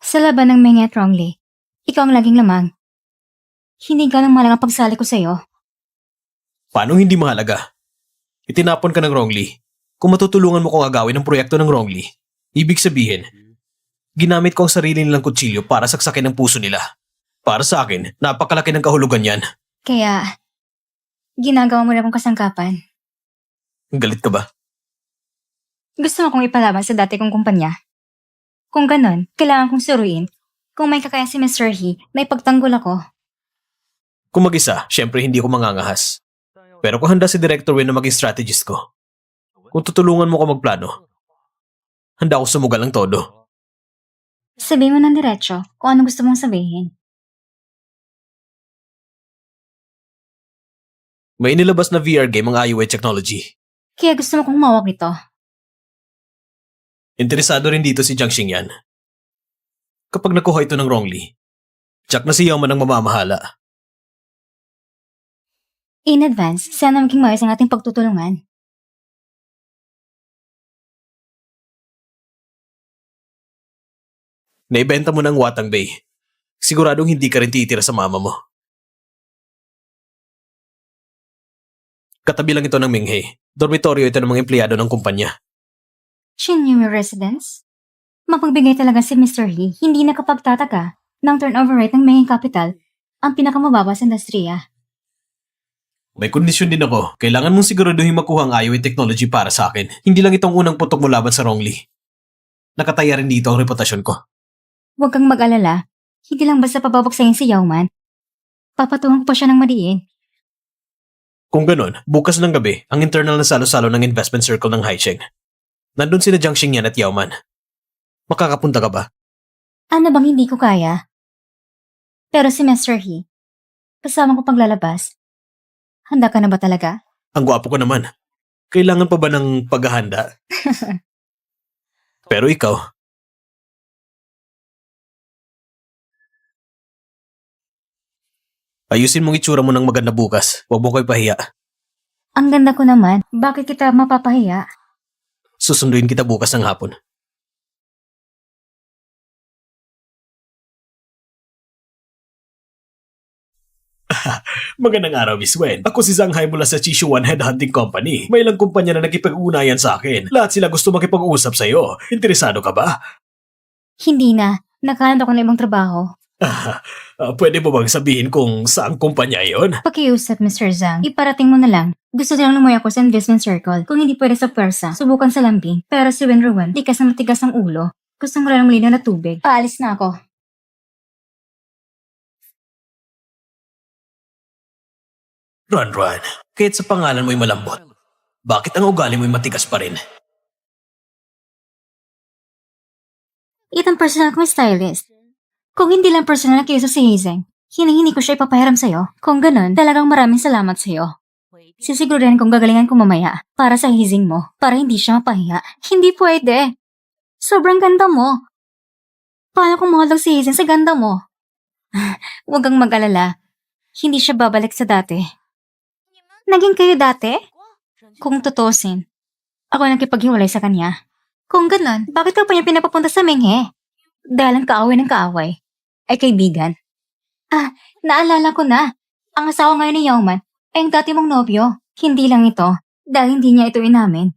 Sa laban ng Menge at Wrongly, ikaw ang laging lamang. Hindi ganang mahalaga ang pagsali ko sa'yo. Paano hindi mahalaga? Itinapon ka ng Wrongly. Kung matutulungan mo kong agawin ang proyekto ng Wrongly, ibig sabihin, ginamit ko ang sarili nilang kutsilyo para saksakin ang puso nila. Para sa akin, napakalaki ng kahulugan yan. Kaya, ginagawa mo na akong kasangkapan. Galit ka ba? Gusto mo kong ipalaban sa dati kong kumpanya? Kung ganon, kailangan kong suruin kung may kakaya si Mr. He na ipagtanggol ako. Kung mag-isa, syempre hindi ko mangangahas. Pero kung handa si Director Win na maging strategist ko, kung tutulungan mo ko magplano, handa ako sumugal ng todo. Sabihin mo ng diretso kung ano gusto mong sabihin. May inilabas na VR game ang IUA technology. Kaya gusto mo kong mawag nito. Interesado rin dito si Jiang Xingyan. Kapag nakuha ito ng Wrongly, tsak na si Yaman ang mamamahala. In advance, sana maging maayos ang ating pagtutulungan. Naibenta mo ng Watang Bay. Siguradong hindi ka rin titira sa mama mo. Katabi lang ito ng Minghe. Dormitoryo ito ng mga empleyado ng kumpanya. Shinyu Residence? Mapagbigay talaga si Mr. He, hindi nakapagtataka ng turnover rate ng Menge Capital ang pinakamababa sa industriya. May kondisyon din ako. Kailangan mong siguraduhin makuha ang IUA technology para sa akin. Hindi lang itong unang putok mo laban sa Wrongly. Nakataya rin dito ang reputasyon ko. Huwag kang mag-alala, hindi lang basta pababagsayin si Yauman. Papatungan ko pa siya ng madiin. Kung ganon, bukas ng gabi, ang internal na salo-salo ng investment circle ng Haicheng. Nandun sina Jiang Xingyan at Yaoman. Makakapunta ka ba? Ano bang hindi ko kaya? Pero si Mr. He, kasama ko paglalabas. Handa ka na ba talaga? Ang gwapo ko naman. Kailangan pa ba ng paghahanda? Pero ikaw, ayusin mong itsura mo ng maganda bukas. Huwag mo ko ipahiya. Ang ganda ko naman, bakit kita mapapahiya? Susunduin kita bukas ng hapon. Magandang araw, Miss Wen. Ako si Shanghai mula sa Chishu One Headhunting Company. May ilang kumpanya na nakipag-unayan sa akin. Lahat sila gusto makipag-usap sa'yo. Interesado ka ba? Hindi na, nakahanap ako ng ibang trabaho. Pwede mo bang sabihin kung saang kumpanya yon? Pakiusap, Mr. Zhang. Iparating mo na lang. Gusto nilang lumuya ako sa investment circle. Kung hindi pwede sa pwersa, subukan sa lambing. Pero si Wenruan, tikas na matigas ang ulo. Gusto mo lang malinaw na tubig. Paalis na ako. Ron, kahit sa pangalan mo'y malambot, bakit ang ugali mo'y matigas pa rin? Itong personal kong stylist. Kung hindi lang personal na kayo sa si Hazen, hinihingi ko siya ipapahiram sa'yo. Kung ganun, talagang maraming salamat sa'yo. Sisiguruhin kong gagalingan ko mamaya para sa hazing mo, para hindi siya mapahiya. Hindi pwede. Sobrang ganda mo. Paano kung mahalag si Hazen sa ganda mo? Huwag kang mag-alala. Hindi siya babalik sa dati. Naging kayo dati? Kung tutusin, ako nakipaghiwalay sa kanya. Kung ganun, bakit ka pa niya pinapapunta sa Menghe? Dahil ang kaaway ng kaaway ay kaibigan. Naalala ko na. Ang asawa ngayon ni Yauman ay ang dati mong nobyo. Hindi lang ito, dahil hindi niya ito inamin.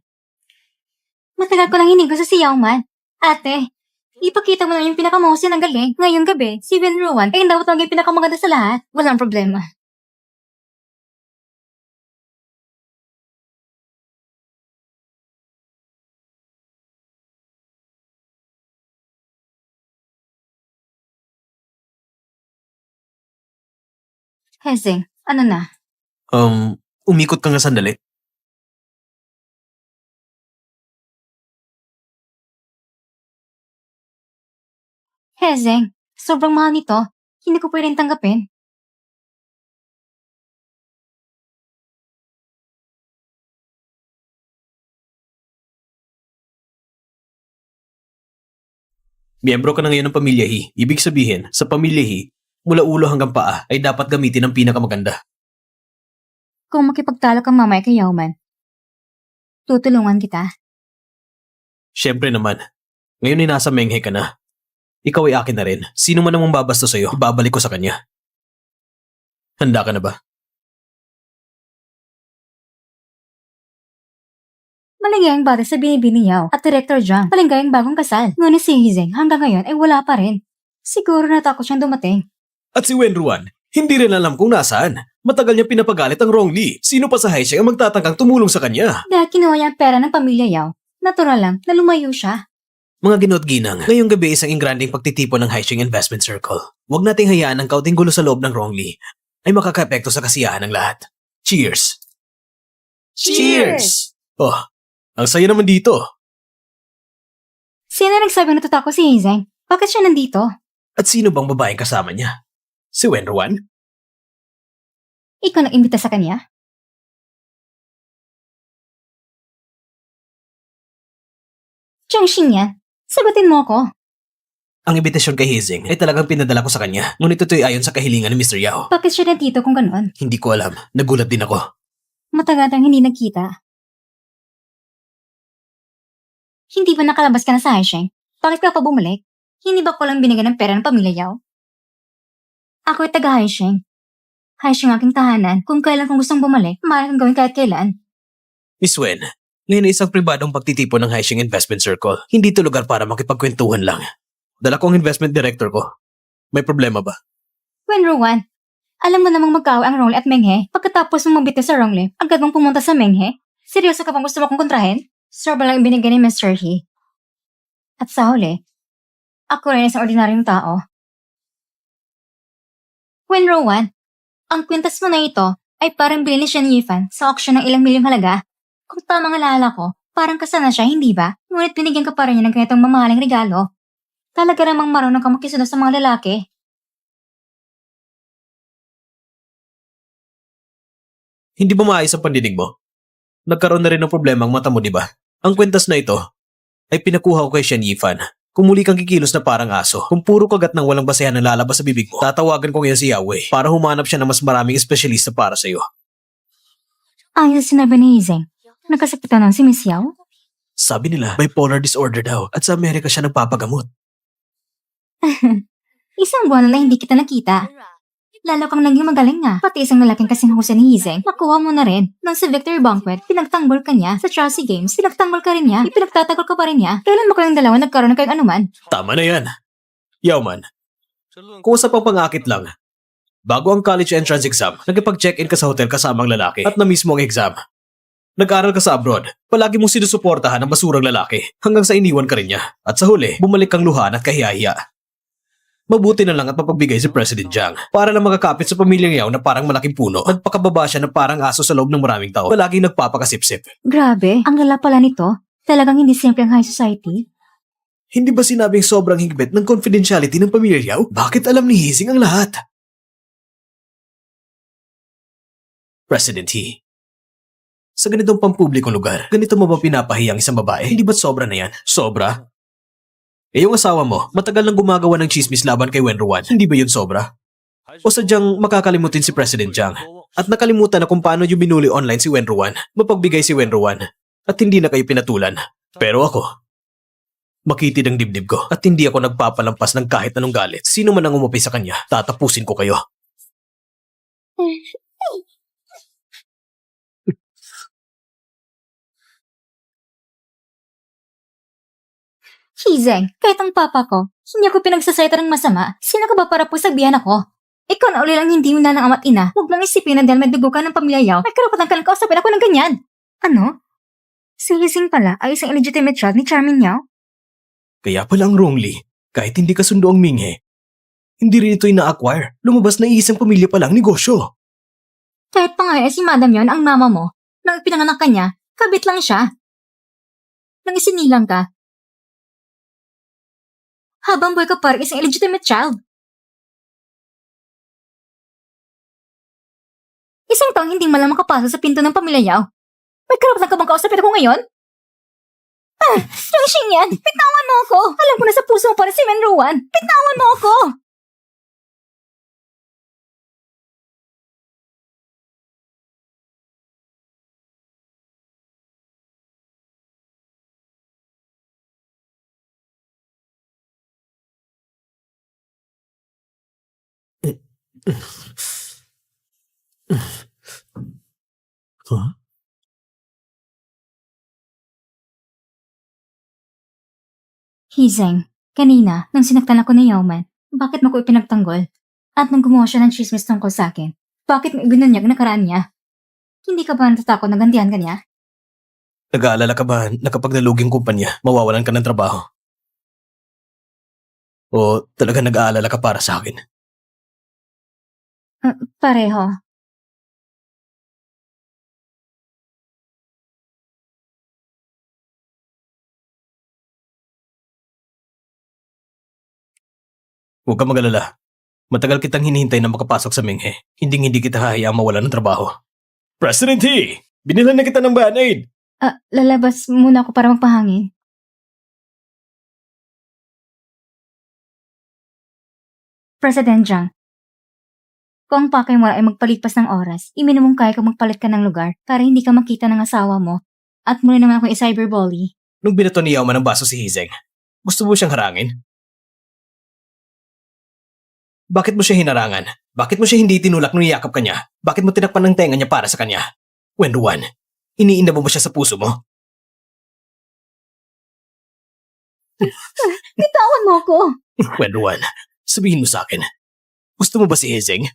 Matagal ko lang hinigo sa si Yauman. Ate, ipakita mo na yung pinakamahusay ng galing. Ngayong gabi, si Wenruan ay dapat maging pinakamaganda sa lahat. Walang problema. Hezeng, ano na? Umikot ka nga sandali. Hezeng, sobrang mahal nito. Hindi ko pwedeng tanggapin. Miyembro ka na ngayon ng Pamilya He. Ibig sabihin, sa Pamilya He, mula ulo hanggang paa ay dapat gamitin ang pinakamaganda. Kung makipagtalo kang mamaya kay Yauman, tutulungan kita. Siyempre naman, ngayon ay nasa Menghe ka na. Ikaw ay akin na rin. Sino man namang babasta sa'yo, babalik ko sa kanya. Handa ka na ba? Maligayang bata sa Binibini Yao at Director Zhang. Maligayang bagong kasal. Ngunit si Hizeng hanggang ngayon ay wala pa rin. Siguro natakot siyang dumating. At si Wenruan, hindi rin alam kung nasaan. Matagal niya pinapagalit ang Rong Li. Sino pa sa Haisheng ang magtatangkang tumulong sa kanya? Dahil kinuha niya ang pera ng pamilya Yao, natural lang na lumayo siya. Mga ginot ginang, ngayong gabi isang ingranding pagtitipon ng Haisheng Investment Circle. Huwag nating hayaan ang kaunting gulo sa loob ng Rong Li ay makaka-epekto sa kasiyahan ng lahat. Cheers! Cheers! Oh, ang saya naman dito. Sino nagsabi na tutako si Hizeng? Bakit siya nandito? At sino bang babaeng kasama niya? Si Wenruan? Ikaw nag-imbita sa kanya? Jiangxing yan. Sagutin mo ako. Ang imbitasyon kay Hizeng ay talagang pinadala ko sa kanya. Ngunit ito'y ayon sa kahilingan ni Mr. Yao. Bakit siya nandito kung gano'n? Hindi ko alam. Nagulat din ako. Matagal nang hindi nagkita. Hindi ba nakalabas ka na sa Haisheng? Bakit ka pa bumalik? Hindi ba ko lang binigyan ng pera ng pamilya Yao? Ako ay taga Haisheng. Haisheng aking tahanan. Kung kailan kong gustong bumalik, maaari kang gawin kahit kailan. Miss Wen, ngayon ay isang pribadong pagtitipon ng Haisheng Investment Circle. Hindi ito lugar para makipagkwentuhan lang. Dala ko ang investment director ko. May problema ba? Wenruan, alam mo namang magkaaway ang Rongley at Menghe. Pagkatapos mong magbitiw sa Rongley, agad mong pumunta sa Menghe. Seryoso ka bang gusto mo kong kontrahin? Sobra lang ibinigay ni Mr. He. At sa huli, ako rin isang ordinaryong tao. Wenruan, ang kwintas mo na ito ay parang bilhin ni Shen Yifan sa auction ng ilang milyong halaga. Kung tamang alala ko, parang kasal na siya, hindi ba? Ngunit binigyan ka pa rin niya ng ganitong mamahaling regalo. Talaga namang marunong ka makisunod sa mga lalaki. Hindi ba maayos ang pandinig mo? Nagkaroon na rin ng problema ang mata mo, di ba? Ang kwentas na ito ay pinakuha ko kay Shen Yifan. Kung muli kang kikilos na parang aso, kung puro kagat ng walang basehan ang lalabas sa bibig mo, tatawagan ko ngayon si Yahweh para humanap siya ng mas maraming espesyalista para sa'yo. Ayon sa sinabi ni Hizeng, nagkasakitan ng si Miss Yao? Sabi nila, bipolar disorder daw at sa Amerika siya nagpapagamot. Isang buwan na hindi kita nakita. Lalo kang naging magaling nga. Pati isang lalaking kasing husay ni Hizeng, nakuha mo na rin. Nang sa Victory Banquet, pinagtanggol ka niya. Sa Chelsea Games, pinagtanggol ka rin niya. Ipinagtatagol ka pa rin niya. Kailan mo kayong dalawa nagkaroon ng kayong anuman? Tama na yan. Yawman, kung sa pangakit lang, bago ang college entrance exam, nagipag-check-in ka sa hotel kasama ang lalaki at na mismo ang exam. Nag-aral ka sa abroad, palagi mong sinusuportahan ang basurang lalaki hanggang sa iniwan ka rin niya. At sa huli, bumalik kang luhaan at kahiyahiya. Mabuti na lang at mapagbigay si President Jiang para lang makakapit sa pamilyang Yao na parang malaking puno. Nagpakababa siya na parang aso sa loob ng maraming tao. Palaging nagpapakasipsip. Grabe, ang lala pala nito. Talagang hindi simple ang high society. Hindi ba sinabing sobrang higpit ng confidentiality ng pamilya Yao? Bakit alam ni Hizing ang lahat? President He, sa ganitong pampublikong lugar, ganito mo ba pinapahiyang isang babae? Hindi ba't sobra na yan? Sobra? Eh yung asawa mo, matagal nang gumagawa ng chismis laban kay Wenruan. Hindi ba yun sobra? O sadyang makakalimutin si President Jiang at nakalimutan na kung paano yung binuli online si Wenruan, mapagbigay si Wenruan at hindi na kayo pinatulan. Pero ako, makitid ang dibdib ko at hindi ako nagpapalampas ng kahit anong galit. Sino man ang umupi sa kanya, tatapusin ko kayo. Hizeng, kahit ang papa ko, hindi ako pinagsasalita ng masama. Sino ka ba para po sabihan ako? Ikaw na uli lang hindi mo na ng ama't ina. Huwag lang isipin na dahil may dugo ka ng pamilya Yao, may karapatan ka lang kausapin ako ng ganyan. Ano? Si Hizeng pala ay isang illegitimate child ni Charmin Yao? Kaya pala ang Rongli, kahit hindi kasundo ang Minghe, hindi rin ito ina-acquire. Lumabas na iisang pamilya pa lang negosyo. Kahit pa nga si Madam yon ang mama mo, nang ipinanganak ka niya, kabit lang siya. Nang isinilang ka, habang boy ka pa rin isang illegitimate child. Isang taong hindi malang makapasok sa pinto ng pamilya Yao. May karapatan ka bang kausapin ako ngayon? Yung Xing yan, bitawan mo ako. Alam ko na sa puso mo pa rin si Wenruan. Bitawan mo ako. Huh? Hizeng, kanina, nang sinaktan ako ni Yauman, bakit mo ko ipinagtanggol? At nang gumawa siya ng chismis tungkol sa akin, bakit mo ibinunyag nakaraan niya? Hindi ka ba natatakot na gantihan ka niya? Nag-aalala ka ba na kapag naluging kumpanya, mawawalan ka ng trabaho? O talaga nag-aalala ka para sa akin? Pareho. Huwag ka mag-alala. Matagal kitang hinihintay na makapasok sa Minghe. Hindi kita hahayaang mawalan ng trabaho. President He! Binilan na kita ng Band-Aid! Lalabas muna ako para magpahangin. President Jiang, kung ang pakay mo ay magpalipas ng oras, iminumong kaya kang magpalit ka ng lugar para hindi ka makita ng asawa mo at muli naman akong i-cyberbully. Nung binato ni Yauman ng baso si Hizeng, gusto mo siyang harangin? Bakit mo siya hinarangan? Bakit mo siya hindi tinulak nung iyakap ka niya? Bakit mo tinakpan ng tenga niya para sa kanya? Wenruan, iniinda mo ba siya sa puso mo? Bitawan mo ako! Wenruan, sabihin mo sa akin. Gusto mo ba si Hizeng?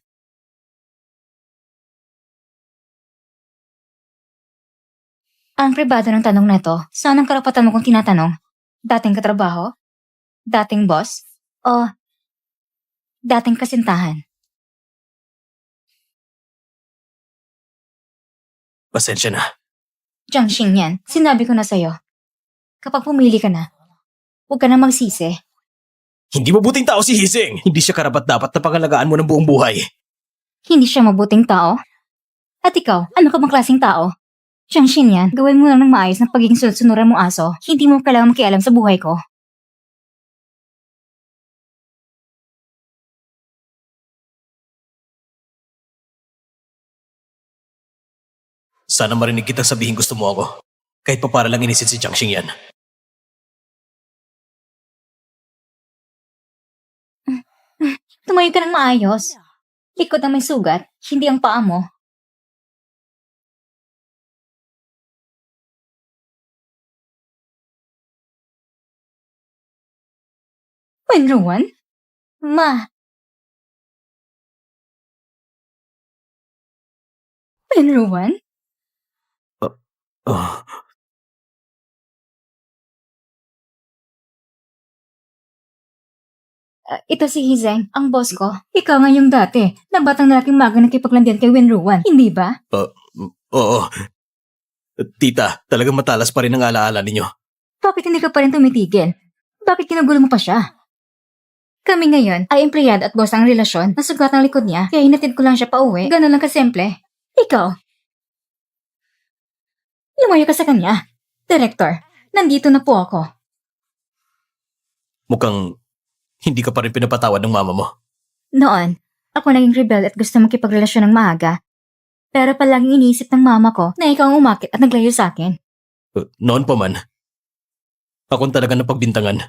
Ang pribado ng tanong na ito, saan ang karapatan mo kung tinatanong? Dating katrabaho? Dating boss? O dating kasintahan? Pasensya na. Jiang Xingyan, sinabi ko na sa'yo. Kapag pumili ka na, huwag ka na magsisi. Hindi mabuting tao si Hizeng! Hindi siya karapat-dapat na pangalagaan mo ng buong buhay. Hindi siya mabuting tao? At ikaw, ano ka bang klaseng tao? Jiang Xingyan, gawin mo lang ng maayos ng pagiging sunod-sunuran mong aso. Hindi mo kailangan makialam sa buhay ko. Sana marinig kitang sabihin gusto mo ako. Kahit pa para lang inisin si Jiang Xingyan. Tumayo ka ng maayos. Likod ang may sugat, hindi ang paa mo. Wenruan? Ma. Wenruan? Oh, Ito si Hizeng, ang boss ko. Ikaw nga yung dati, na batang lalaking maga nakipaglandian kay Wenruan, hindi ba? oo. Tita, talagang matalas pa rin ang alaala ninyo. Bakit hindi ka pa rin tumitigil? Bakit kinugulo mo pa siya? Kami ngayon ay empleyado at boss ang relasyon. Nasugat ang likod niya, kaya hinatid ko lang siya pa uwi. Ganun lang kasimple. Ikaw, lumayo ka sa kanya. Director, nandito na po ako. Mukhang hindi ka pa rin pinapatawad ng mama mo. Noon, ako naging rebel at gusto makipagrelasyon ng maaga. Pero palaging iniisip ng mama ko na ikaw ang umakit at naglayo sa akin. Noon pa man, akong talaga napagbintangan.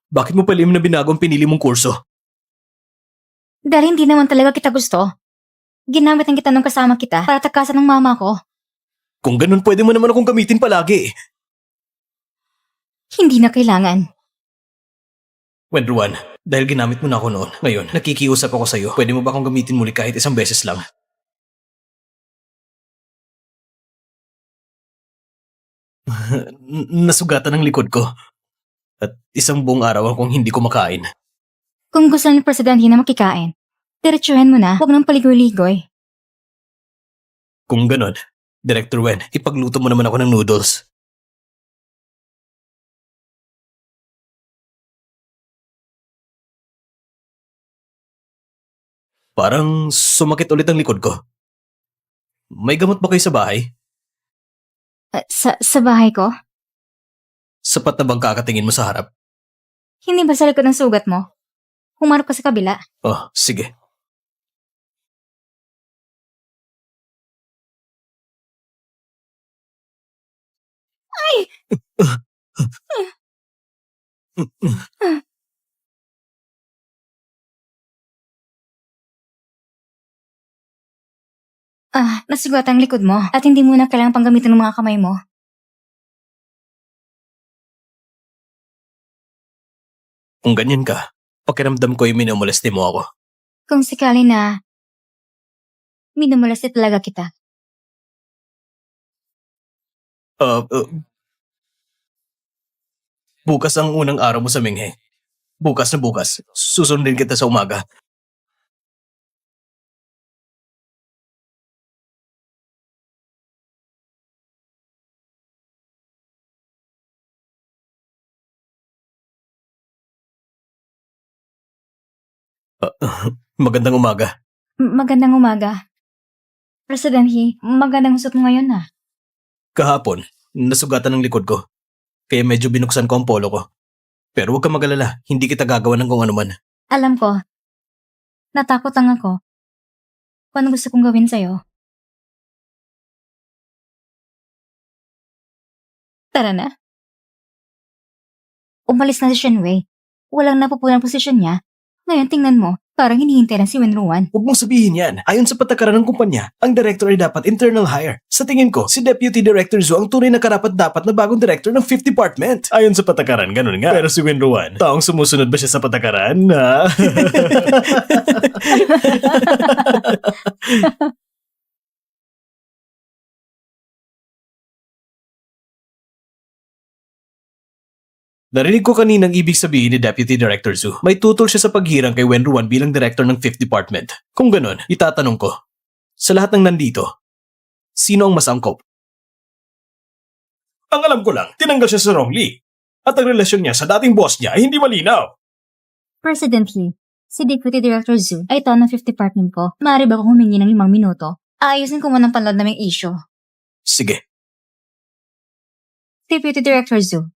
Bakit mo palim na binago ang pinili mong kurso? Dahil hindi naman talaga kita gusto. Ginamit ang kita nung kasama kita para takasan ng mama ko. Kung ganun, pwede mo naman akong gamitin palagi. Hindi na kailangan. Wenruan, dahil ginamit mo na ako noon, ngayon, nakikiusap ako sa'yo. Pwede mo ba akong gamitin muli kahit isang beses lang? Nasugatan ang likod ko. At isang buong araw akong hindi kumakain. Kung gusto ng presidente na makikain, diretsuhin mo na, huwag nang paligoy-ligoy. Kung ganun, Director Wen, ipagluto mo naman ako ng noodles. Parang sumakit ulit ang likod ko. May gamot ba kayo sa bahay? Sa bahay ko? Sapat na bang kakatingin mo sa harap? Hindi ba sa likod ng sugat mo? Humarap ka sa kabila. Oh, sige. Nasugat ang likod mo at hindi mo na kailangang panggamitin ng mga kamay mo. Kung ganyan ka, pakiramdam ko yung minumoleste mo ako. Kung sakali na minumoleste talaga kita. Bukas ang unang araw mo sa Minghe. Bukas na bukas, susundin kita sa umaga. Magandang umaga. Magandang umaga. President He, magandang usap mo ngayon na. Kahapon, nasugatan ng likod ko. Kaya medyo binuksan ko ang polo ko. Pero huwag kang mag-alala, hindi kita gagawa ng kung ano man. Alam ko, natakot lang ako. Kung ano gusto kong gawin sa'yo. Tara na. Umalis na si Shenwei. Walang napupulang posisyon niya. Ngayon tingnan mo, parang hinihintay na si Wenruan. Huwag mong sabihin yan. Ayon sa patakaran ng kumpanya, ang director ay dapat internal hire. Sa tingin ko, si Deputy Director Zhu ang tunay na karapat-dapat na bagong director ng Fifth Department. Ayon sa patakaran, ganun nga. Pero si Wenruan, taong sumusunod ba siya sa patakaran? Ha? Narinig ko kaninang ibig sabihin ni Deputy Director Zhu. May tutol siya sa paghirang kay Wenruan bilang director ng Fifth Department. Kung ganun, itatanong ko, sa lahat ng nandito, sino ang mas angkop? Ang alam ko lang, tinanggal siya sa Rong Li. At ang relasyon niya sa dating boss niya ay hindi malinaw. President He, si Deputy Director Zhu ay tao ng Fifth Department ko. Maaari ba ko humingi ng 5 minuto? Aayusin ko muna ang panloob naming issue. Sige, Deputy Director Zhu,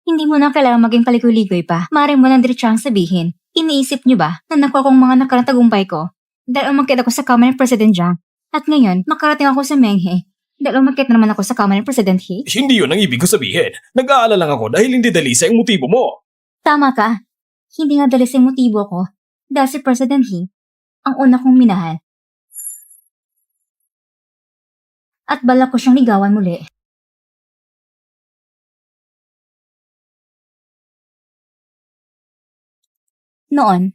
hindi mo na kailangan maging palikoy-likoy pa. Maaari mo nang diretsang sabihin. Iniisip niyo ba na nakuha kong mga nakarang tagumpay ko? Dahil umakit ako sa kamay ng President Jiang. At ngayon, makarating ako sa Menghe. Dahil umakit na naman ako sa kamay ng President He. hindi yun ang ibig ko sabihin. Nag-aalala lang ako dahil hindi dalisa ang motibo mo. Tama ka. Hindi nga dalis yung motibo ko. Dahil si President He, ang una kong minahal. At balak ko siyang ligawan muli. Noon,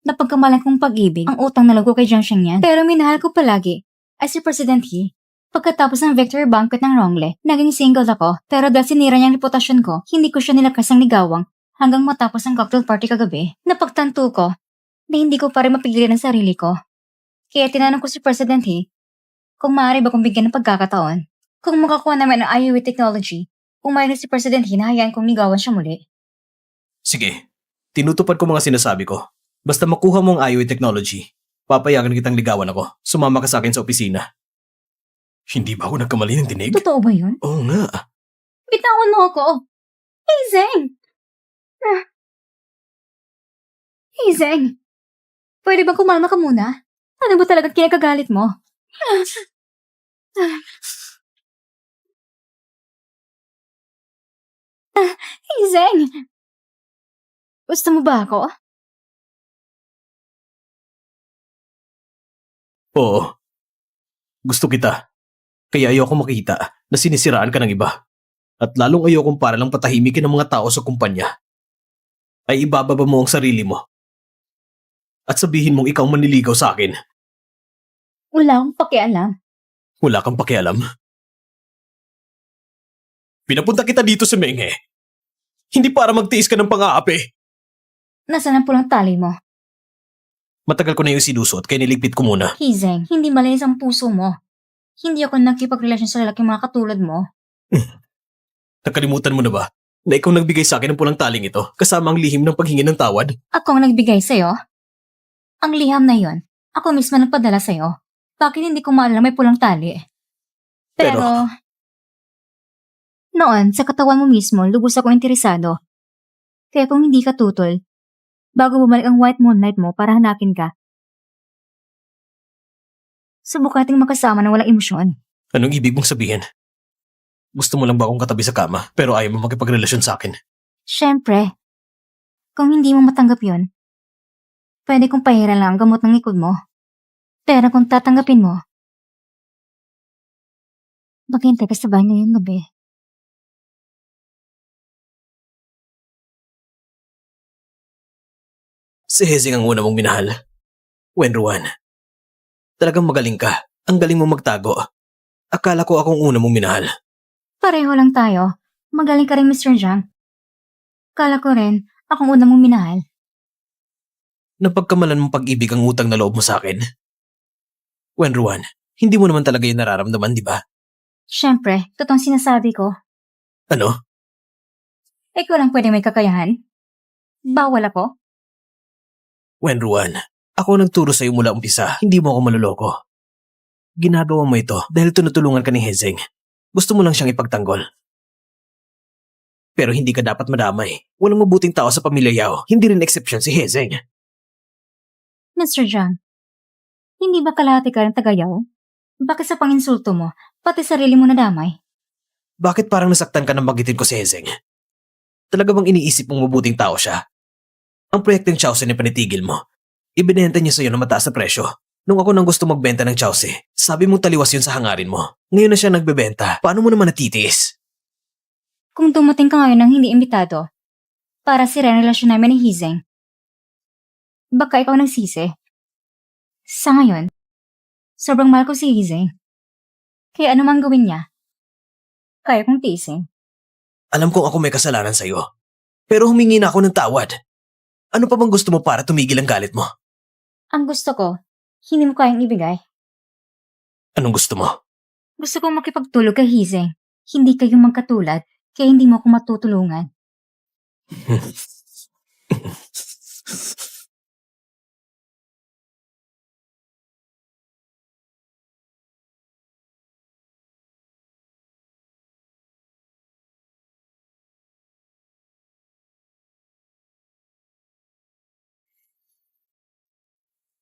napagkamalan kong pag-ibig ang utang na loob ko kay Jiang Shengyan. Pero minahal ko palagi ay si President He. Pagkatapos ng victory banquet ng Rongle, naging single ako. Pero dahil sinira niya ang reputasyon ko, hindi ko siya nilakas ng ligawang hanggang matapos ang cocktail party kagabi. Napagtanto ko na hindi ko pa rin mapigilan ang sarili ko. Kaya tinanong ko si President He kung maaari ba kong bigyan ng pagkakataon. Kung makakuha naman ang IUV technology, umayag na si President He na hayaan kong ligawan siya muli. Sige, tinutupad ko mga sinasabi ko. Basta makuha mo ang IOE technology, papayagan kitang ligawan ako. Sumama ka sa akin sa opisina. Hindi ba ako nagkamali ng dinig? Totoo ba yun? Oo nga. Bitawan mo ako! Hey, Zeng! Hey, Zeng! Pwede bang kumalma ka muna? Ano ba talagang kinakagalit mo? Hey, Zeng! Gusto mo ba ako? Oo. Gusto kita. Kaya ayoko makita na sinisiraan ka ng iba. At lalong ayokong para lang patahimikin ng mga tao sa kumpanya. Ay ibababa mo ang sarili mo. At sabihin mong ikaw manliligaw sa akin. Wala akong pakialam. Wala kang pakialam. Pinapunta kita dito sa Menghe. Hindi para magtiis ka ng pang-aapi. Nasaan ang pulang tali mo? Matagal ko na yung sinusot kaya niligpit ko muna. Hey, Zeng, hindi malinis ang puso mo. Hindi ako nakipagrelasyon sa lalaking mga katulad mo. Nakalimutan mo na ba na ikaw nagbigay sa akin ng pulang taling ito kasama ang lihim ng paghingi ng tawad? Ako ang nagbigay sa'yo? Ang liham na yon, ako mismo nagpadala sa'yo. Bakit hindi ko maalala may pulang tali? Pero noon, sa katawan mo mismo, lubos ako interesado. Kaya kung hindi ka tutol, bago bumalik ang white moonlight mo para hanakin ka, subukating makasama na walang emosyon. Anong ibig mong sabihin? Gusto mo lang ba akong katabi sa kama pero ayaw mo makipagrelasyon sa akin? Siyempre, kung hindi mo matanggap yon, pwede kong pahiran lang ang gamot ng likod mo. Pero kung tatanggapin mo, Maghintay ka sa bahay ngayong gabi. Si Hezing ang una mong minahal. Wenruan. Talagang magaling ka. Ang galing mo magtago. Akala ko akong una mong minahal. Pareho lang tayo. Magaling ka rin, Mr. Jiang. Kala ko rin, akong una mong minahal. Napagkamalan mong pag-ibig ang utang na loob mo sa akin. Wenruan, hindi mo naman talaga yung nararamdaman, di ba? Siyempre, totoong sinasabi ko. Ano? Ikaw lang pwede may kakayahan? Bawal ako? Wenruan, ako nagturo sa'yo mula umpisa. Hindi mo ako maluloko. Ginagawa mo ito dahil tinutulungan ka ni Hezing. Gusto mo lang siyang ipagtanggol. Pero hindi ka dapat madamay. Walang mabuting tao sa pamilya Yao. Hindi rin exception si Hezing. Mr. Jiang, hindi ba kalahati ka rin tagayaw? Bakit sa panginsulto mo, pati sarili mo nadamay? Bakit parang nasaktan ka nang magitin ko si Hezing? Talaga bang iniisip mong mabuting tao siya? Ang proyektong Chowse na panitigil mo, ibinenta niya sa'yo na mataas na presyo. Nung ako nang gusto magbenta ng Chowse, sabi mong taliwas yun sa hangarin mo. Ngayon na siya nagbebenta, paano mo naman natitiis? Kung dumating ka ngayon ng hindi imbitado, para sira ang relasyon namin ni Hezing, baka ikaw nagsisi. Sa ngayon, sobrang mahal ko si Hezing. Kaya ano mang gawin niya, kaya kong tiisin. Alam kong ako may kasalanan sa'yo. Pero humingi na ako ng tawad. Ano pa bang gusto mo para tumigil ang galit mo? Ang gusto ko, hindi mo kayang ibigay. Anong gusto mo? Gusto kong makipagtulog kay Hezing. Hindi kayo magkatulad, kaya hindi mo ako matutulungan.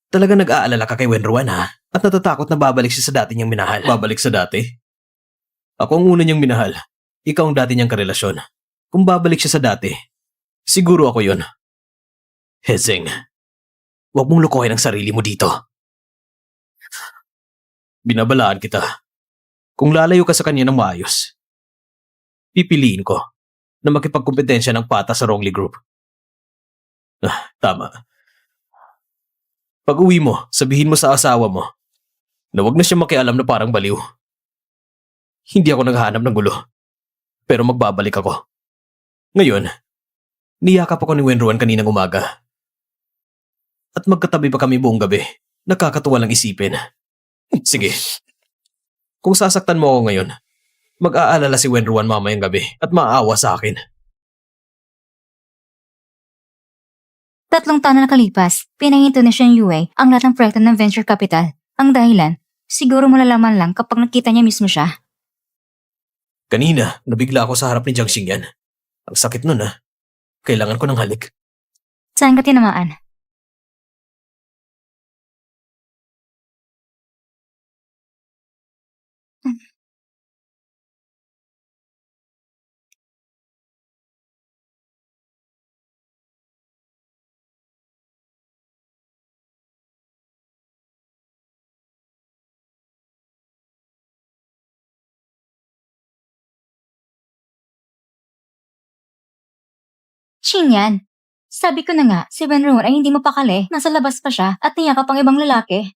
Talaga nag-aalala ka kay Wenruan ha? At natatakot na babalik siya sa dati niyang minahal. Babalik sa dati? Ako ang una niyang minahal. Ikaw ang dati niyang karelasyon. Kung babalik siya sa dati, siguro ako yun. Hezing, huwag mong lukuhin ang sarili mo dito. Binabalaan kita. Kung lalayo ka sa kanya ng maayos, pipiliin ko na makipagkompetensya ng pata sa Rongli Group. Tama. Pag uwi mo, sabihin mo sa asawa mo na wag na siya makialam na parang baliw. Hindi ako naghahanap ng gulo, pero magbabalik ako. Ngayon, niyakap ako ni Wenruan kaninang umaga. At magkatabi pa kami buong gabi. Nakakatuwa lang isipin. Sige, kung sasaktan mo ako ngayon, mag-aalala si Wenruan mamayang gabi at maaawa sa akin. 3 taon na nakalipas, pinahinto na siya ng UA ang lahat ng proyekto ng venture capital. Ang dahilan, siguro malalaman lang kapag nakita niya mismo siya. Kanina, nabigla ako sa harap ni Jiang Xingyan. Ang sakit nun ah. Kailangan ko ng halik. Saan ka tinamaan? Xinyan, sabi ko na nga, si Wenruan ay hindi mapakali. Nasa labas pa siya at niyakap ang ibang lalaki.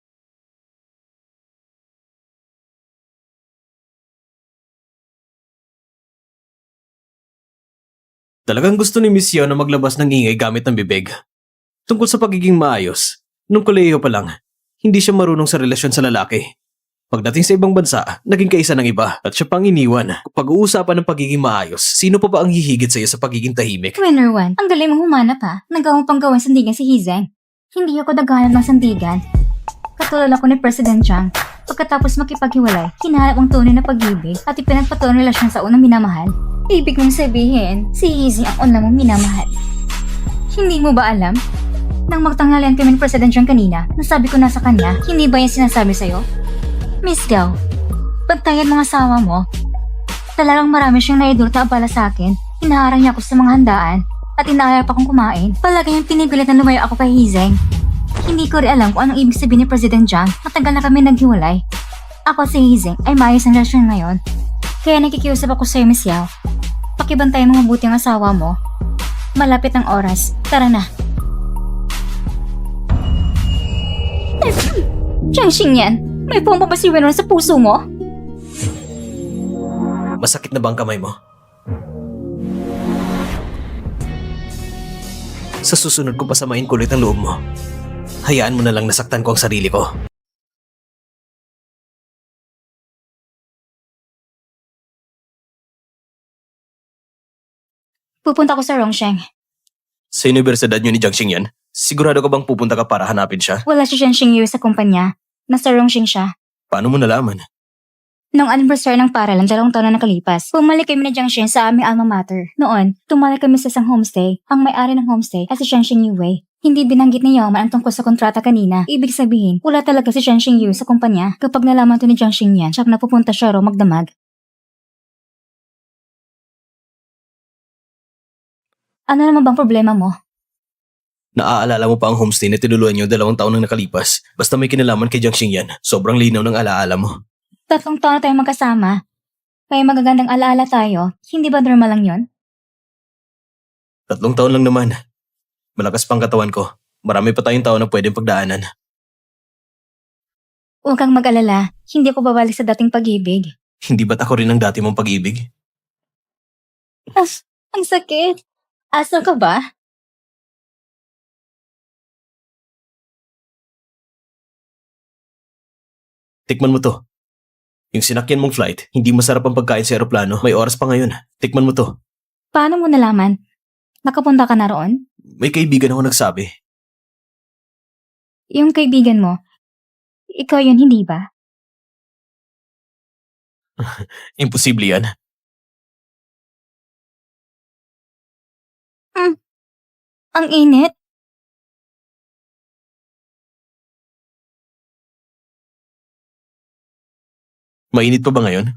Talagang gusto ni Miss Yao na maglabas ng ingay gamit ng bibig. Tungkol sa pagiging maayos, nung kolehiyo pa lang, hindi siya marunong sa relasyon sa lalaki. Pagdating sa ibang bansa, naging kaisa ng iba at siya pang iniwan. Pag-uusapan ng pagiging maayos, sino pa ba ang hihigit sa iyo sa pagiging tahimik? Wenruan, ang galing mong humanap ha. Nagawa mo pang gawin sandigan si Hezing. Hindi ako naghahanap ng sandigan. Katulad ako ni President Jiang. Pagkatapos makipaghiwalay, hinahanap ang tunay na pag-ibig at ipinagpatuloy ang relasyon sa unang minamahal. Ibig mong sabihin, si Hezing ang una mong minamahal. Hindi mo ba alam? Nang magtanghalian kami ni President Jiang kanina, nasabi ko na sa kanya, hindi ba yan sinasabi sa'yo? Miss Gao, pagtayan mga asawa mo, talagang marami siyang naidulta abala sa akin. Hinaharang niya ako sa mga handaan at inaayap akong kumain. Palagi niyang pinipilit na lumayo ako kay Hezing. Hindi ko rin alam kung anong ibig sabihin ni President Jiang. Matagal na kami naghiwalay. Ako si Hezing ay maayos ang relasyon ngayon. Kaya nakikiusap ako sa'yo, Miss Yao. Pakibantayan mo mabuti ang asawa mo. Malapit ang oras. Tara na. Jiangxing yan. May pompa ba si Wenwen sa puso mo? Masakit na ba ang kamay mo? Sa susunod ko pasamain kulit ang loob mo. Hayaan mo na lang nasaktan ko ang sarili ko. Pupunta ko sa Rongsheng. Sa universidad niyo ni Jiangxing yan? Sigurado ka bang pupunta ka para hanapin siya? Wala si Jiangxing Yu sa kumpanya. Nasa Rongsheng siya. Paano mo nalaman? Noong anniversary ng paralan, 2 taon na nakalipas, bumalik kami ni Jiangxing sa aming alma mater. Noon, tumalik kami sa isang homestay. Ang may-ari ng homestay ay si Jiangxing Yu Wei. Hindi binanggit ni Yongman ang tungkol sa kontrata kanina. Ibig sabihin, wala talaga si Jiangxing Yu sa kumpanya. Kapag nalaman to ni Jiangxing yan, siya napupunta siya raw magdamag. Ano naman bang problema mo? Naaalala mo pa ang homestay na tinuluan niyo 2 taon nang nakalipas? Basta may kinalaman kay Jiangxing yan, sobrang linaw ng alaala mo. 3 taon na tayong magkasama. Kaya magagandang alaala tayo. Hindi ba normal lang yon? 3 taon lang naman. Malakas pang katawan ko. Marami pa tayong taon na pwedeng pagdaanan. Huwag kang mag-alala. Hindi ako babalik sa dating pag-ibig. Hindi ba't ako rin ang dati mong pag-ibig? Ang sakit. Asal ka ba? Tikman mo to. Yung sinakyan mong flight, hindi masarap ang pagkain sa eroplano. May oras pa ngayon. Tikman mo to. Paano mo nalaman? Nakapunta ka na roon? May kaibigan ako nagsabi. Yung kaibigan mo, ikaw yun, hindi ba? Imposible yan. Ang init. Mainit pa ba ngayon?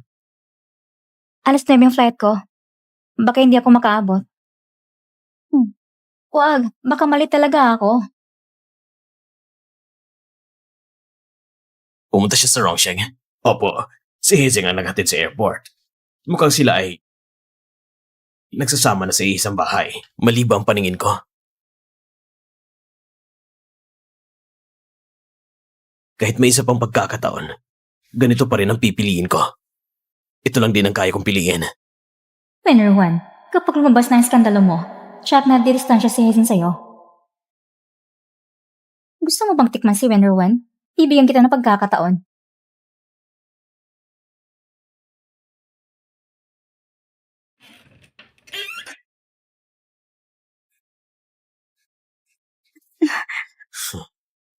Alas 9 yung flight ko. Baka hindi ako makaabot. Huwag, baka mali talaga ako. Pumunta siya sa Rongsheng. Opo, si Hezeng ang naghatid sa airport. Mukhang sila ay nagsasama na sa isang bahay. Mali ba ang paningin ko? Kahit may isa pang pagkakataon, ganito pa rin ang pipiliin ko. Ito lang din ang kaya kong piliin. Winner 1, kapag lumabas na ang skandalo mo, chat na distansya si Hazen sa'yo. Gusto mo bang tikman si Winner 1? Bibigyan kita ng pagkakataon.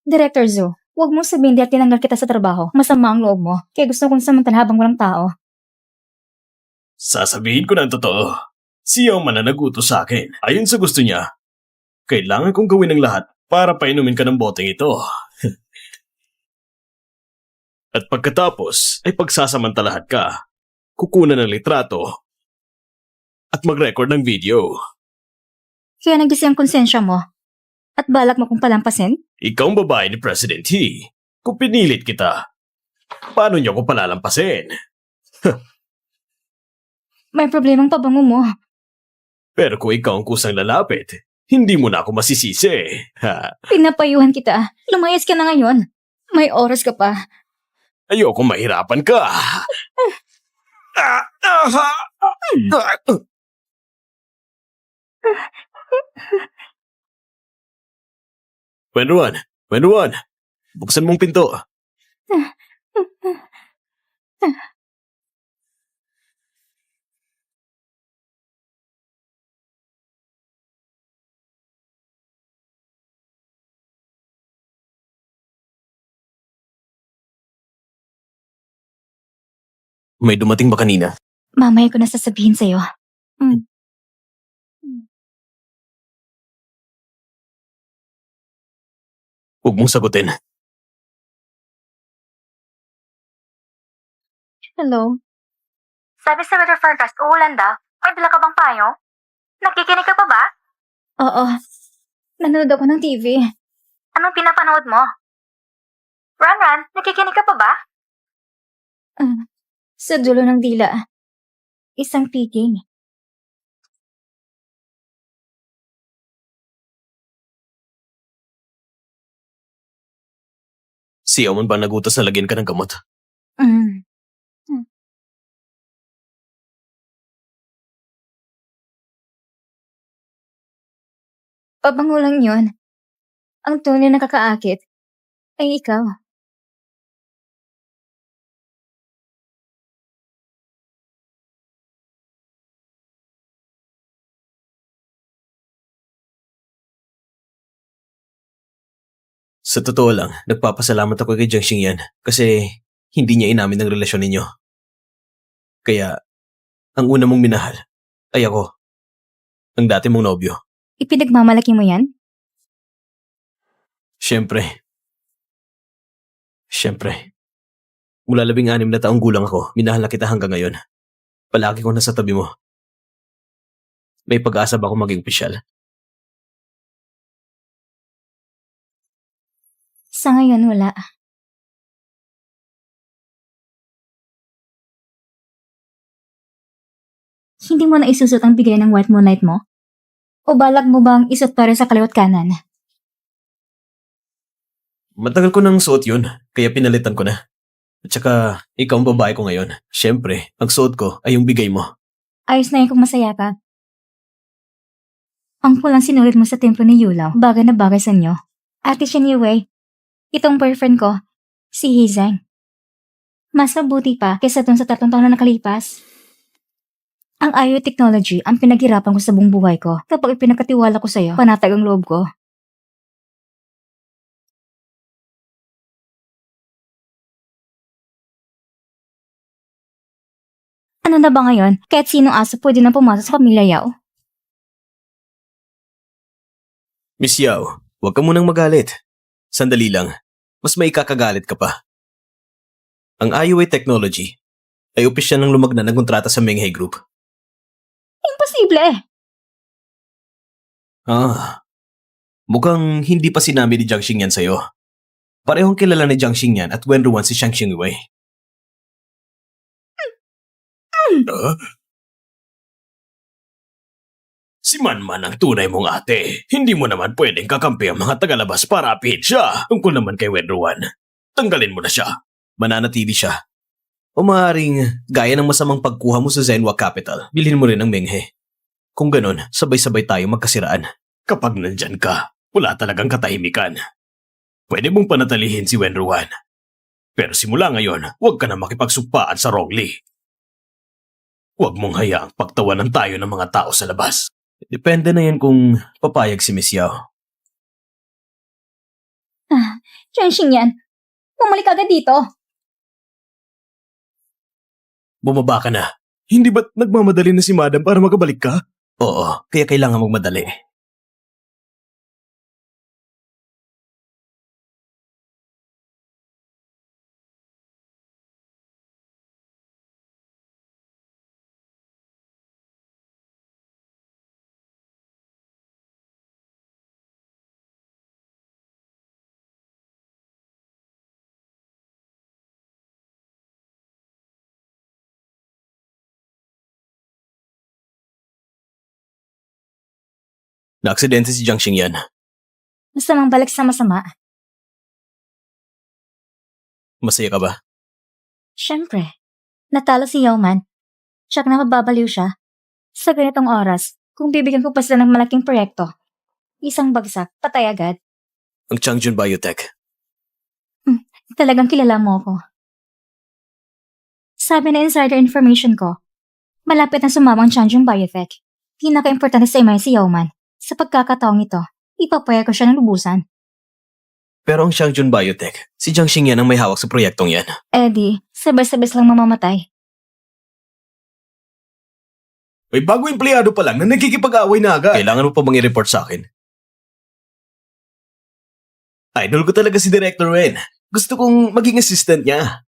Director Zhu, huwag mo sabihin di at tinanggal kita sa trabaho. Masama ang loob mo, kaya gusto kong samantala habang walang tao. Sasabihin ko na ang totoo. Siya ang mananagutos sa akin. Ayon sa gusto niya, kailangan kong gawin ang lahat para painumin ka ng boteng ito. At pagkatapos ay pagsasamantalahat ka, kukunan ng litrato, at mag-record ng video. Kaya nagising ang konsensya mo. At balak mo kong palampasin? Ikaw ang babae ni President He. Kung pinilit kita, paano niyo ko palalampasin? May problemang pabango mo. Pero kung ikaw ang kusang lalapit, hindi mo na ako masisisi. Ha? Pinapayuhan kita. Lumayas ka na ngayon. May oras ka pa. Ayoko mahirapan ka. Wenruan, buksan mong pinto. May dumating ba kanina? Mamaya ko na sasabihin sa'yo. Huwag mong sagutin. Hello? Sabi sa weather forecast, uulan daw. May dala ka bang payo? Nakikinig ka pa ba? Oo. Nanonood ako ng TV. Anong pinapanood mo? Ran, nakikinig ka pa ba? Sa dulo ng dila. Isang tiking. Siyaw mo ba nagutos na lagyan ka ng gamot? Mm. Pabango lang yun. Ang tunay na kakaakit ay ikaw. Sa totoo lang, nagpapasalamat ako kay Jiang Xingyan kasi hindi niya inamin ang relasyon ninyo. Kaya, ang una mong minahal ay ako, ang dati mong nobyo. Ipinagmamalaki mo yan? Siyempre. Mula 16 na taong gulang ako, minahal na kita hanggang ngayon. Palagi ko nasa tabi mo. May pag-asa ba akong maging opisyal? Sa ngayon, wala. Hindi mo na isusot ang bigay ng white moonlight mo? O balak mo bang isot pa rin sa kaliwat kanan? Matagal ko nang suot yun, kaya pinalitan ko na. At saka, ikaw ang babae ko ngayon. Siyempre, ang suot ko ay yung bigay mo. Ayos na yun kung masaya ka. Ang pulang sinulit mo sa templo ni Yulaw, bagay na bagay sa inyo. Ate Shen Yue, itong boyfriend ko, si Hizeng. Mas mabuti pa kesa dun sa 3 taon na nakalipas. Ang IoT technology ang pinaghirapan ko sa buong buhay ko. Kapag ipinagkatiwala ko sa'yo, panatag ang loob ko. Ano na ba ngayon? Kahit sinong aso pwede na pumasok sa pamilya Yao. Miss Yao, huwag ka munang magalit. Sandali lang, mas may kakagalit ka pa. Ang IOA Technology ay opisyal ng lumagna ng kontrata sa Menghe Group. Imposible! Mukhang hindi pa sinabi ni Jiang Xingyan sa'yo. Parehong kilala ni Jiang Xingyan at Wen Ruan si Xiang Xingwei. Si Manman ang tunay mong ate. Hindi mo naman pwedeng kakampi ang mga tagalabas para apihin siya. Tungkol naman kay Wen Ruan, tanggalin mo na siya. Mananatili siya. O maaaring gaya ng masamang pagkuha mo sa Zenwa Capital, bilhin mo rin ang Menghe. Kung ganun, sabay-sabay tayo magkasiraan. Kapag nandyan ka, wala talagang katahimikan. Pwede mong panatalihin si Wen Ruan. Pero simula ngayon, huwag ka na makipagsugpaan sa Rongli. Huwag mong hayaang pagtawanan tayo ng mga tao sa labas. Depende na yan kung papayag si Miss Yao. Jiang Xingyan, bumalik agad dito. Bumaba ka na. Hindi ba't nagmamadali na si Madam para makabalik ka? Oo, kaya kailangan magmadali. Naaksidente si Jiang Xingyan. Masamang balik sa masama. Masaya ka ba? Siyempre, natalo si Yeoman. Tsak na mababaliw siya. Sa ganitong oras, kung bibigyan ko pa sila ng malaking proyekto, isang bagsak, patay agad. Ang Changjun Biotech. Talagang kilala mo ako. Sabi na insider information ko, malapit na sumama ang Changjun Biotech. Pinaka-importante sa ima si Yeoman. Sa pagkakataong ito, ipapaya ko siya ng lubusan. Pero ang Changjun Biotech, si Jiang Xingyan ang may hawak sa proyektong yan. Eddie, sabay-sabay lang mamamatay. May bago empleyado pa lang na nagkikipag-away na agad. Kailangan mo pa bang i-report sa akin? Idol ko talaga si Director Wen. Gusto kong maging assistant niya.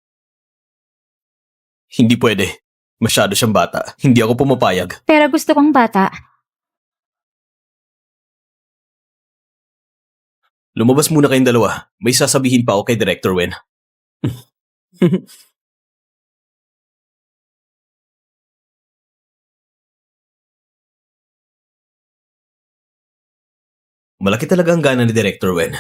Hindi pwede. Masyado siyang bata. Hindi ako pumapayag. Pero gusto kong bata. Lumabas muna kayong dalawa. May sasabihin pa ako kay Director Wen. Malaki talaga ang gana ni Director Wen.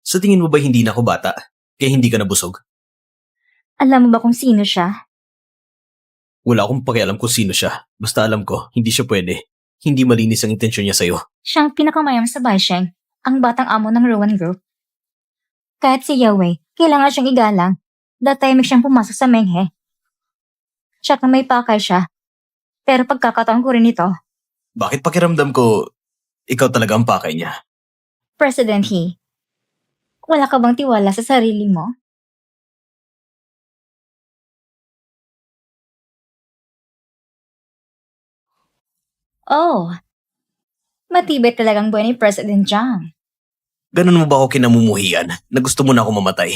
Sa tingin mo ba hindi na ako bata? Kaya hindi ka nabusog? Alam mo ba kung sino siya? Wala akong pakialam kung sino siya. Basta alam ko, hindi siya pwede. Hindi malinis ang intensyon niya sa'yo. Siya ang pinakamayam sa Baisheng, ang batang amo ng Ruan Group. Kahit si Yahweh, kailangan siyang igalang. Datahimik siyang pumasok sa Menghe. Siya kang may pakay siya. Pero pagkakataon ko rin ito, Bakit pakiramdam ko, ikaw talaga ang pakay niya? President He, wala ka bang tiwala sa sarili mo? Oh, matibay talagang buhay ni President Jiang. Ganun mo ba ako kinamumuhian na gusto mo na ako mamatay?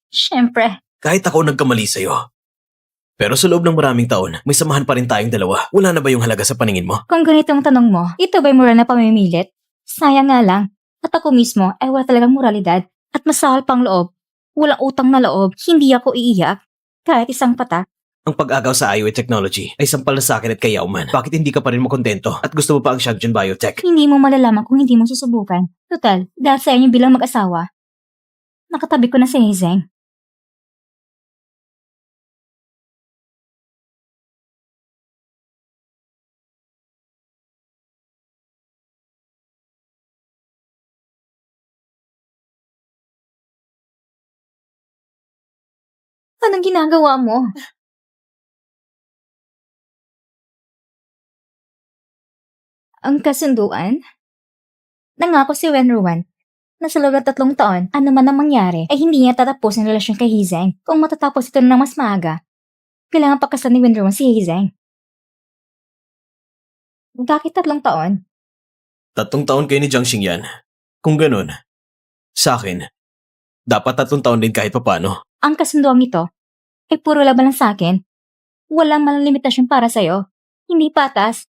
Siyempre, Kahit ako nagkamali sa'yo. Pero sa loob ng maraming taon, may samahan pa rin tayong dalawa. Wala na ba yung halaga sa paningin mo? kung ganitong tanong mo, ito ba'y moral na pamimilit? Sayang nga lang, at ako mismo ay wala talagang moralidad at masahal pang loob. Walang utang na loob, hindi ako iiyak. Kahit isang patak. Ang pag-agaw sa IoT technology ay sampal na sa akin at kay Yao Man. Bakit hindi ka pa rin makontento at gusto mo pa ang Shangchun Biotech? Hindi mo malalaman kung hindi mo susubukan. Total, dahil sa inyo bilang mag-asawa, nakatabi ko na si Hezeng. Anong ginagawa mo? Ang kasunduan? Nangako si Wenruan na sa loob ng 3 taon, ano man ang mangyari, ay hindi niya tatapos ang relasyon kay Hezeng. Kung matatapos ito na mas maaga, kailangan pakasal ni Wenruan si Hezeng. Bakit 3 taon? 3 taon kayo ni Jiang Xingyan. Kung ganun, sa akin, dapat 3 taon din kahit papano. Ang kasunduang ito ay puro laban lang sa akin. Walang malang limitasyon para sa'yo. Hindi patas.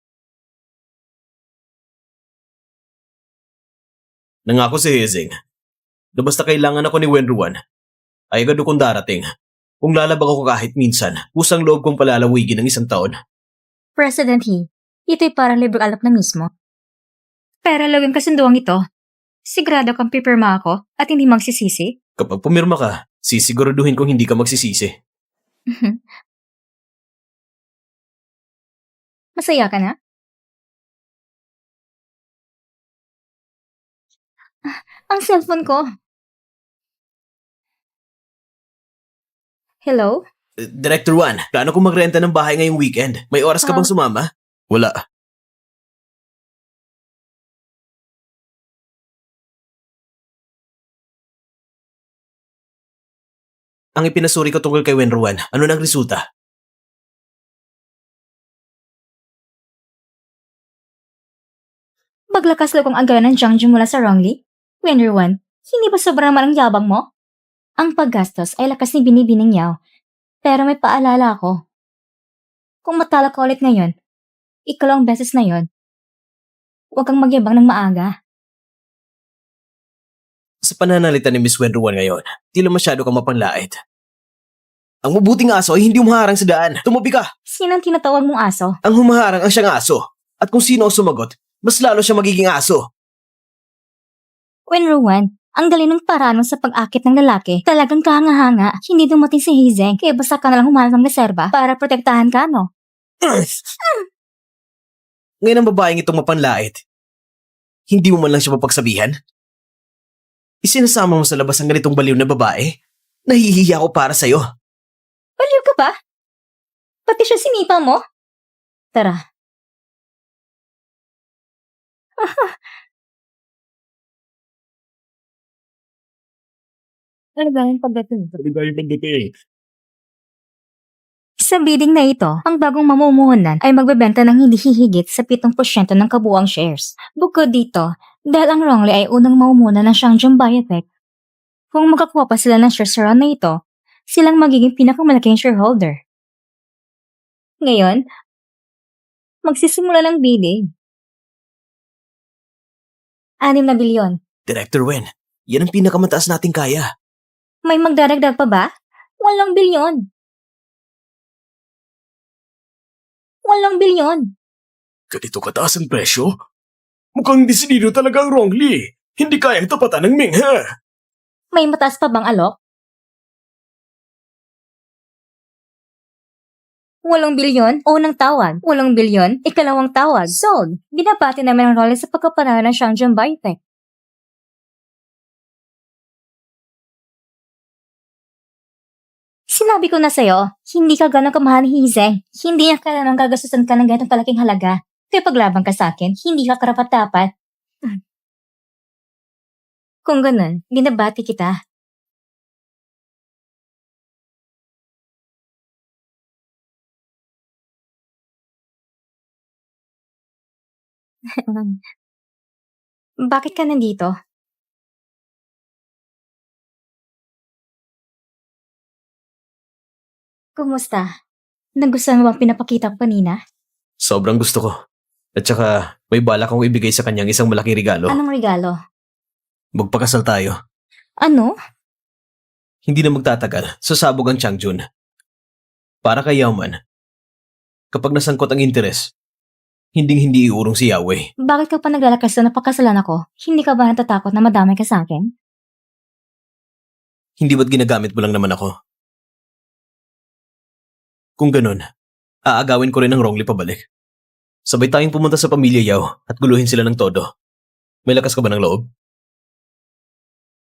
Nangako si Hezing na basta kailangan ako ni Wenruan, ay agad akong darating. Kung lalabag ako kahit minsan, pusang loob kong palalawigin ng 1 taon. President He, ito'y parang libreng alap na mismo. Pero laging kasunduang ito, sigurado kang pipirma ako at hindi magsisisi. Kapag pumirma ka, sisiguraduhin kong hindi ka magsisisi. Masaya ka na? Ang cellphone ko. Hello? Director Juan, plano kong magrenta ng bahay ngayong weekend. May oras ka bang sumama? Wala. Ang ipinasuri ko tungkol kay Wenruan, ano nang resulta? Baglakas loob ang agawan ng Jiangju mula sa Rongli? Wenruan, hindi ba sobrang naman ang yabang mo? Ang paggastos ay lakas ni Binibining Yao. Pero may paalala ako. Kung matalo ka ulit ngayon, ikalawang beses na yon, huwag kang magyabang ng maaga. Sa pananalita ni Miss Wenruan ngayon, tila masyado kang mapanlait. Ang mabuting aso ay hindi humaharang sa daan. Tumabi ka! Sino ang tinatawag mong aso? Ang humaharang ang siyang aso. At kung sino ang sumagot, mas lalo siya magiging aso. Wenruan, ang galing ng paraan mo sa pag-akit ng lalaki. Talagang kahanga-hanga. Hindi dumating si Hezeng, kaya basta ka nalang humanap ng reserba para protektahan ka, no? Ngayon ang babaeng itong mapanlait. Hindi mo man lang siya mapagsabihan? Isinasama mo sa labas ang ganitong baliw na babae? Nahihiya ako para sa'yo. Baliw ka ba? Pati siya sinipa mo? Tara. Ano ba yung pagdating? Sa bidding na ito, ang bagong mamumuhunan ay magbebenta ng hindi hihigit sa 7% ng kabuuang shares. Bukod dito, dahil ang Rongli ay unang mamumuna ng Shangchun Biotech, kung makakuha pa sila ng shares sa round na ito, silang magiging pinakamalaking shareholder. Ngayon, magsisimula ng bidding. 6 na bilyon. Director Wen, yan ang pinakamataas nating kaya. May magdaragdag pa ba? 8 bilyon. 8 bilyon. Ganito kataas ang presyo? Mukhang desidido talaga ang Rongli. Hindi kayang tapatan ng Ming, ha? May mataas pa bang alok? 8 bilyon, unang tawag. 8 bilyon, ikalawang tawag. Sold! Binabati namin ang Rolex sa pagkapanalo ng Shangjiang Biotech. Sinabi ko na sa'yo, hindi ka ganun kamahal ni Hizeng. Hindi niya kailangang gagastusan ka ng ganitong kalaking halaga. Kaya paglaban ka sa akin, hindi ka karapat-dapat. Kung ganun, binabati kita. Bakit ka nandito? Kumusta? Nagustuhan mo bang pinapakita ko kanina? Sobrang gusto ko. At saka, may balak akong ibigay sa kanyang isang malaking regalo. Anong regalo? Magpakasal tayo. Ano? Hindi na magtatagal, sasabog ang Changjun. Para kay Yaoman, kapag nasangkot ang interes, hindi iurong si Yahweh. Bakit ka pa naglalakas na napakasalan ako? Hindi ka ba natatakot na madamay ka sa akin? Hindi ba't ginagamit mo lang naman ako? Kung ganun, aagawin ko rin ang Rongli pabalik. Sabay tayong pumunta sa pamilya Yao at guluhin sila ng todo. May lakas ka ba ng loob?